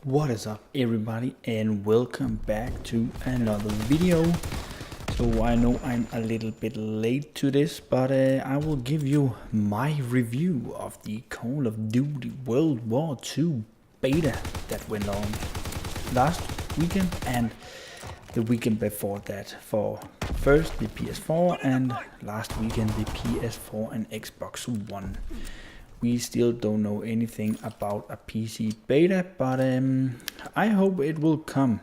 What is up everybody, and welcome back to another video. So I know I'm a little bit late to this, but I will give you my review of the Call of Duty World War II beta that went on last weekend and the weekend before that, for first the PS4 and last weekend the PS4 and Xbox One. We still don't know anything about a PC beta, but I hope it will come,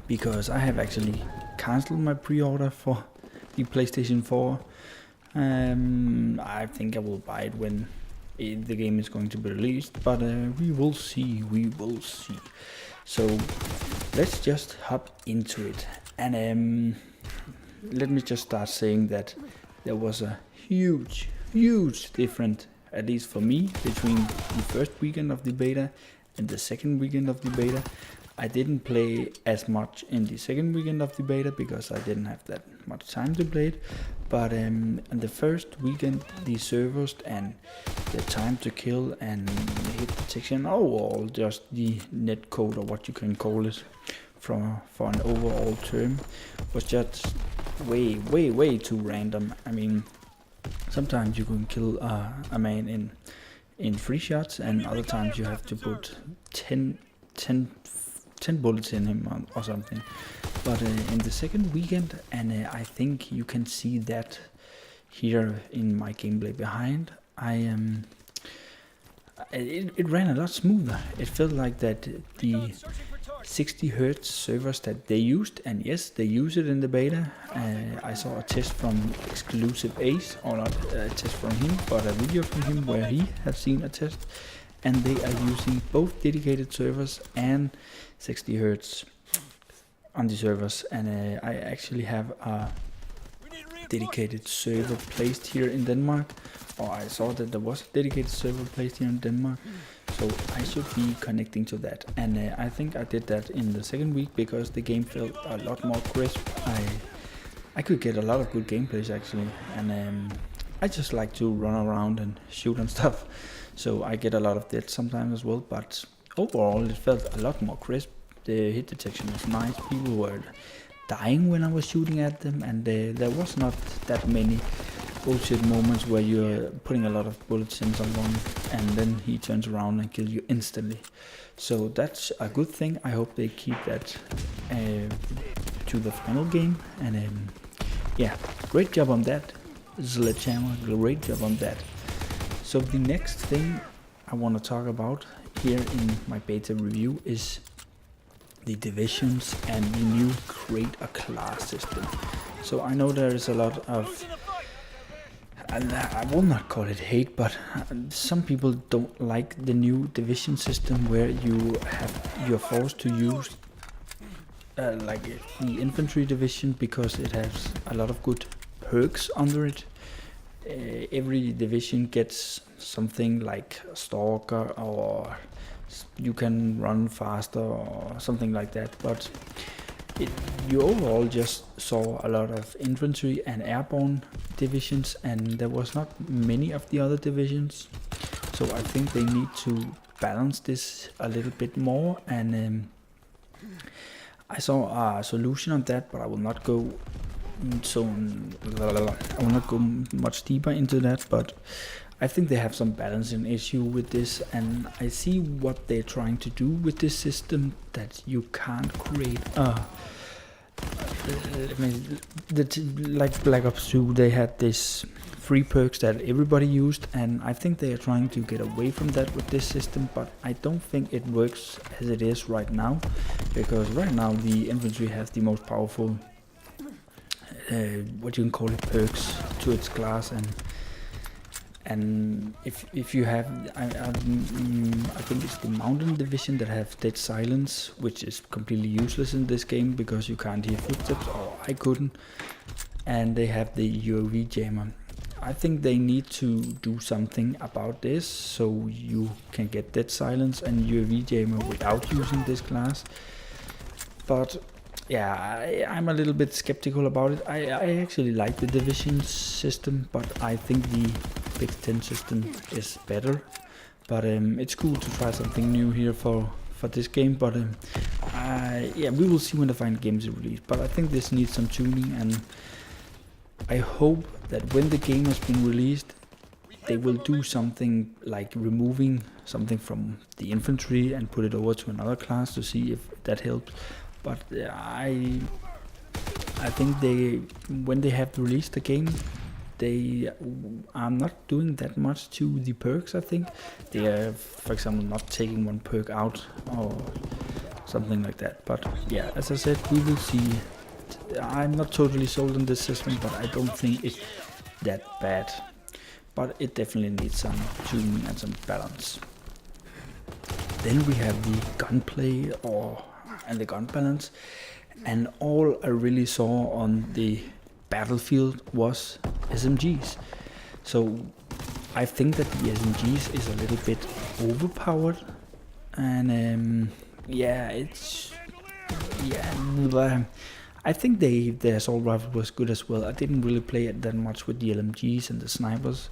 because I have actually cancelled my pre-order for the PlayStation 4. I think I will buy it when the game is going to be released, but we will see. So let's just hop into it, and let me just start saying that there was a huge difference, at least for me, between the first weekend of the beta and the second weekend of the beta. I didn't play as much in the second weekend of the beta because I didn't have that much time to play it, but in the first weekend the servers and the time to kill and hit detection, overall just the net code, or what you can call it for an overall term, was just way too random. I mean, sometimes you can kill a man in 3 shots, and other times you have to put 10 bullets in him or something. But in the second weekend, and I think you can see that here in my gameplay behind, it ran a lot smoother. It felt like that the 60 Hz servers that they used, and yes, they use it in the beta. I saw a test from Exclusive Ace, or not a test from him, but a video from him where he has seen a test, and they are using both dedicated servers and 60 Hz on the servers. And I actually have a dedicated server placed here in Denmark, or I saw that there was a dedicated server placed here in Denmark, so I should be connecting to that. And I think I did that in the second week because the game felt a lot more crisp. I could get a lot of good gameplays actually, and I just like to run around and shoot and stuff, so I get a lot of that sometimes as well. But overall it felt a lot more crisp. The hit detection was nice. People were dying when I was shooting at them, and there was not that many bullshit moments where you're putting a lot of bullets in someone and then he turns around and kills you instantly. So that's a good thing. I hope they keep that to the final game, and yeah, great job on that, Sledgehammer, great job on that. So the next thing I want to talk about here in my beta review is the divisions and the new create a class system. So I know there is a lot of, I will not call it hate, but some people don't like the new division system where you're forced to use like the infantry division, because it has a lot of good perks under it. Every division gets something like a stalker, or you can run faster or something like that, but you overall just saw a lot of infantry and airborne divisions, and there was not many of the other divisions. So I think they need to balance this a little bit more, and I saw a solution on that, but I will not go much deeper into that. But I think they have some balancing issue with this, and I see what they're trying to do with this system, that you can't create like Black Ops 2, they had this free perks that everybody used, and I think they are trying to get away from that with this system, but I don't think it works as it is right now, because right now the infantry has the most powerful what you can call it, perks to its class, and if you have, I think it's the mountain division that have dead silence, which is completely useless in this game because you can't hear footsteps, or I couldn't, and they have the UAV jammer. I think they need to do something about this so you can get dead silence and UAV jammer without using this class. But yeah, I'm a little bit skeptical about it. I actually like the division system, but I think the Big 10 system is better. But it's cool to try something new here for for this game, but yeah, we will see when the final game is released. But I think this needs some tuning, and I hope that when the game has been released, they will do something like removing something from the infantry and put it over to another class to see if that helps. But I think when they have released the game, they are not doing that much to the perks. I think they are, for example, not taking one perk out or something like that. But yeah, as I said, we will see. I'm not totally sold on this system, but I don't think it's that bad. But it definitely needs some tuning and some balance. Then we have the gunplay and the gun balance, and all I really saw on the battlefield was SMGs. So I think that the SMGs is a little bit overpowered, and I think the assault rifle was good as well. I didn't really play it that much with the LMGs and the snipers.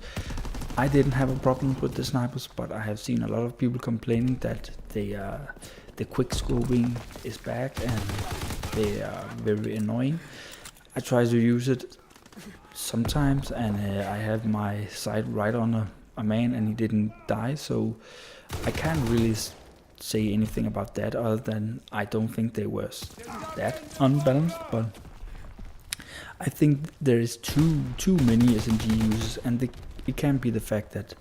I didn't have a problem with the snipers, but I have seen a lot of people complaining that the quick scoping is back and they are very annoying. I try to use it sometimes, and I have my sight right on a man and he didn't die, so I can't really say anything about that other than I don't think they were that unbalanced. But I think there is too many SMG users, and it can be the fact that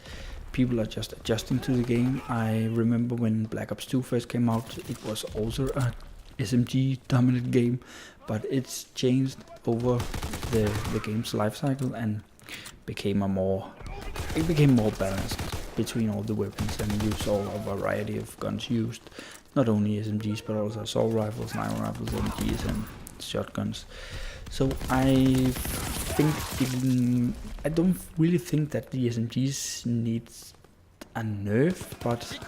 people are just adjusting to the game. I remember when Black Ops 2 first came out, it was also a SMG dominant game, but it's changed over the game's life cycle and became more balanced between all the weapons, and you saw a variety of guns used, not only SMGs but also assault rifles, sniper rifles, MGs and shotguns. So I don't really think that the SMGs needs a nerf, but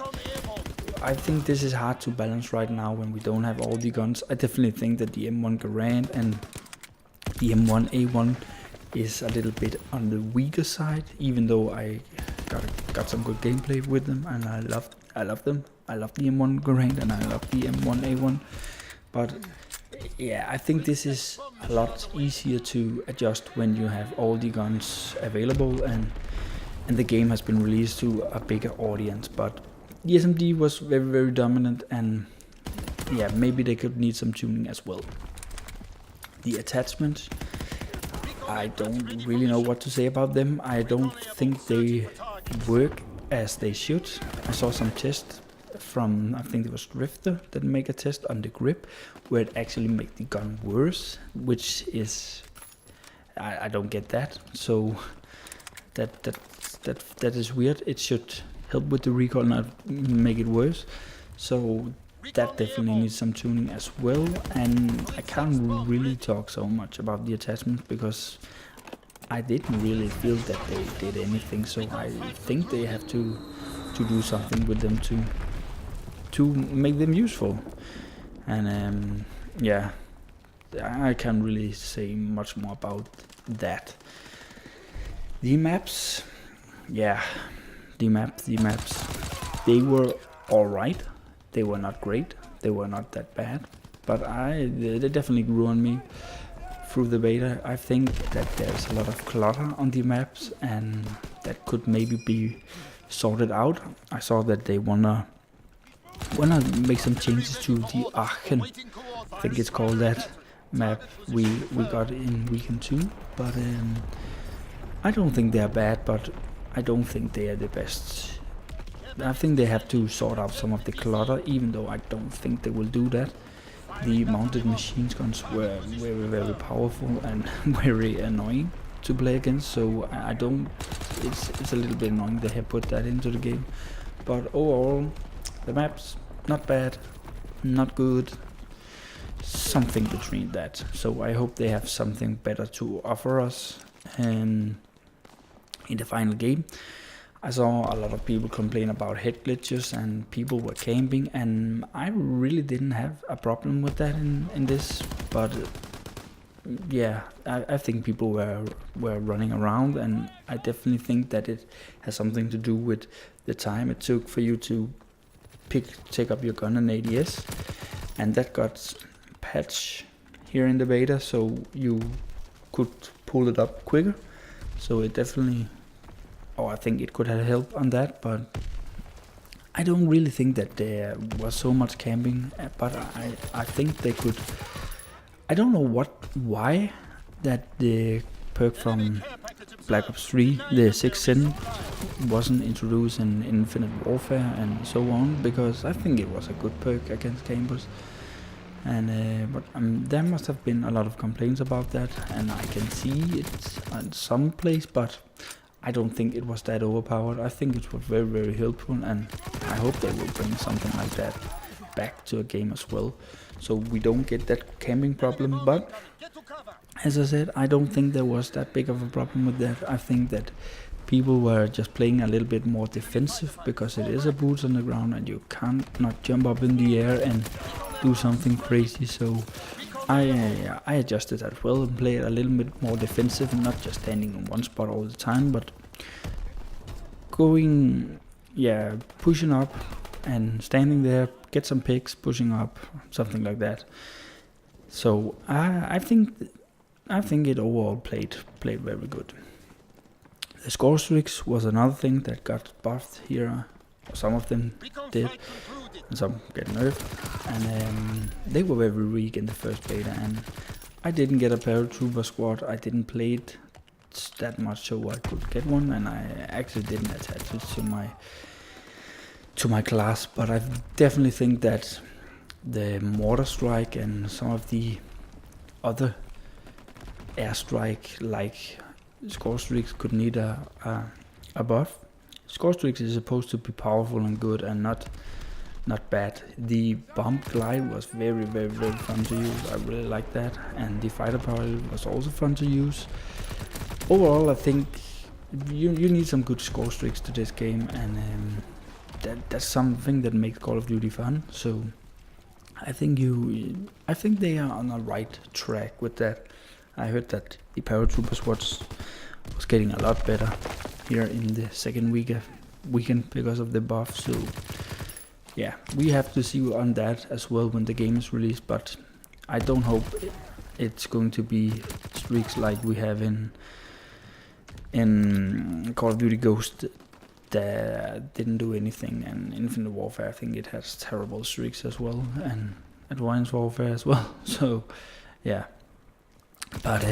I think this is hard to balance right now when we don't have all the guns. I definitely think that the M1 Garand and the M1A1 is a little bit on the weaker side, even though I got some good gameplay with them, and I love them. I love the M1 Garand and I love the M1A1, but yeah, I think this is a lot easier to adjust when you have all the guns available and the game has been released to a bigger audience. But the SMG was very, very dominant, and yeah, maybe they could need some tuning as well. The attachments, I don't really know what to say about them. I don't think they work as they should. I saw some tests from, I think it was Drifter, that make a test on the grip where it actually make the gun worse, which is, I don't get that. So that is weird. It should help with the recoil, not make it worse. So that definitely needs some tuning as well, and I can't really talk so much about the attachments because I didn't really feel that they did anything. So I think they have to do something with them to make them useful. And yeah, I can't really say much more about that. The maps, yeah, the maps, they were alright. They were not great, they were not that bad, but they definitely grew on me through the beta. I think that there's a lot of clutter on the maps, and that could maybe be sorted out. I saw that they wanna make some changes to the Aachen, I think it's called that map we got in weekend 2, but I don't think they are bad, but I don't think they are the best. I think they have to sort out some of the clutter, even though I don't think they will do that. The mounted machine guns were very, very powerful and very annoying to play against, so I don't, it's a little bit annoying they have put that into the game. But overall, the maps, not bad, not good, something between that. So I hope they have something better to offer us in the final game. I saw a lot of people complain about head glitches and people were camping, and I really didn't have a problem with that in this, but yeah, I think people were running around, and I definitely think that it has something to do with the time it took for you to take up your gun in ADS, and that got patched here in the beta, so you could pull it up quicker. So it definitely, I think it could have helped on that, but I don't really think that there was so much camping, but I think they could. I don't know why that the perk from Black Ops 3, the 6th Sin, wasn't introduced in Infinite Warfare and so on, because I think it was a good perk against campers. And but there must have been a lot of complaints about that, and I can see it in some place, but I don't think it was that overpowered. I think it was very, very helpful, and I hope they will bring something like that back to a game as well, so we don't get that camping problem. But as I said, I don't think there was that big of a problem with that. I think that people were just playing a little bit more defensive, because it is a boots on the ground and you can't not jump up in the air and do something crazy. So I adjusted as well and played a little bit more defensive, and not just standing in one spot all the time, but going, pushing up and standing there, get some picks, pushing up, something like that. So I think it overall played very good. The score streaks was another thing that got buffed here. Some of them did, and some get nerfed, and they were very weak in the first beta, and I didn't get a paratrooper squad. I didn't play it that much so I could get one, and I actually didn't attach it to my class. But I definitely think that the mortar strike and some of the other airstrike like score streaks could need a buff. Score streaks is supposed to be powerful and good, and not bad. The bomb glide was very, very, very fun to use. I really like that, and the fighter power was also fun to use. Overall, I think you need some good score streaks to this game, and that's something that makes Call of Duty fun. So I think they are on the right track with that. I heard that the paratroopers was getting a lot better here in the second weekend because of the buff. So yeah, we have to see on that as well when the game is released, but I don't hope it's going to be streaks like we have in Call of Duty Ghost that didn't do anything, and Infinite Warfare, I think it has terrible streaks as well, and Advanced Warfare as well. So yeah, but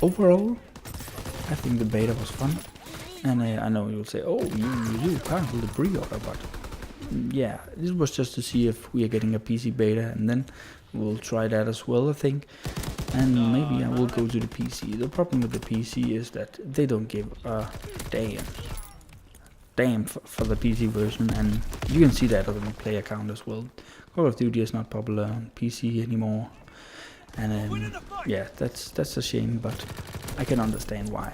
overall I think the beta was fun, and I know you'll say, oh, you can't do the pre-order, but yeah, this was just to see if we are getting a PC beta, and then we'll try that as well, I think, and maybe I will go to the PC. The problem with the PC is that they don't give a damn for the PC version, and you can see that on the play account as well. Call of Duty is not popular on PC anymore, and yeah, that's a shame, but I can understand why,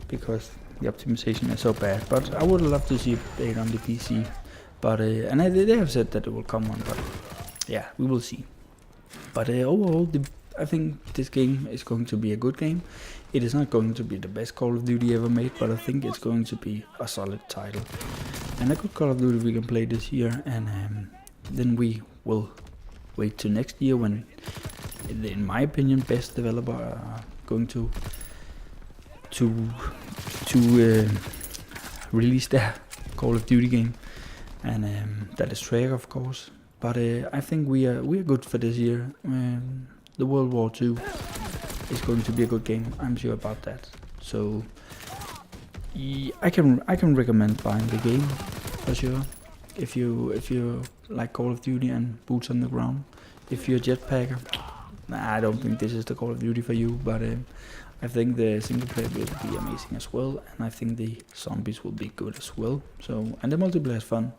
because the optimization is so bad. But I would love to see it on the PC, but and they have said that it will come on, but yeah, we will see. But overall, I think this game is going to be a good game. It is not going to be the best Call of Duty ever made, but I think it's going to be a solid title and a good Call of Duty we can play this year, and then we will wait till next year when, in my opinion, best developer are going to release their Call of Duty game, and that is Treyarch, of course. But I think we are good for this year. The World War II is going to be a good game. I'm sure about that. So I can recommend buying the game for sure. If you like Call of Duty and boots on the ground. If you're a jetpacker, I don't think this is the Call of Duty for you. But I think the single player will be amazing as well, and I think the zombies will be good as well. So, and the multiplayer is fun.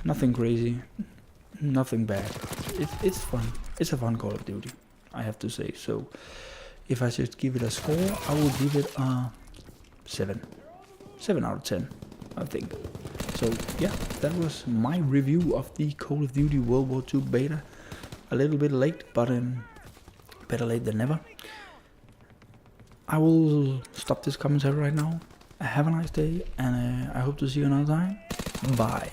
Nothing crazy, nothing bad. It's fun. It's a fun Call of Duty, I have to say. So if I should give it a score, I would give it a 7 out of 10, I think. So yeah, that was my review of the Call of Duty World War II beta. A little bit late, but better late than never. I will stop this commentary right now. Have a nice day, and I hope to see you another time. Bye.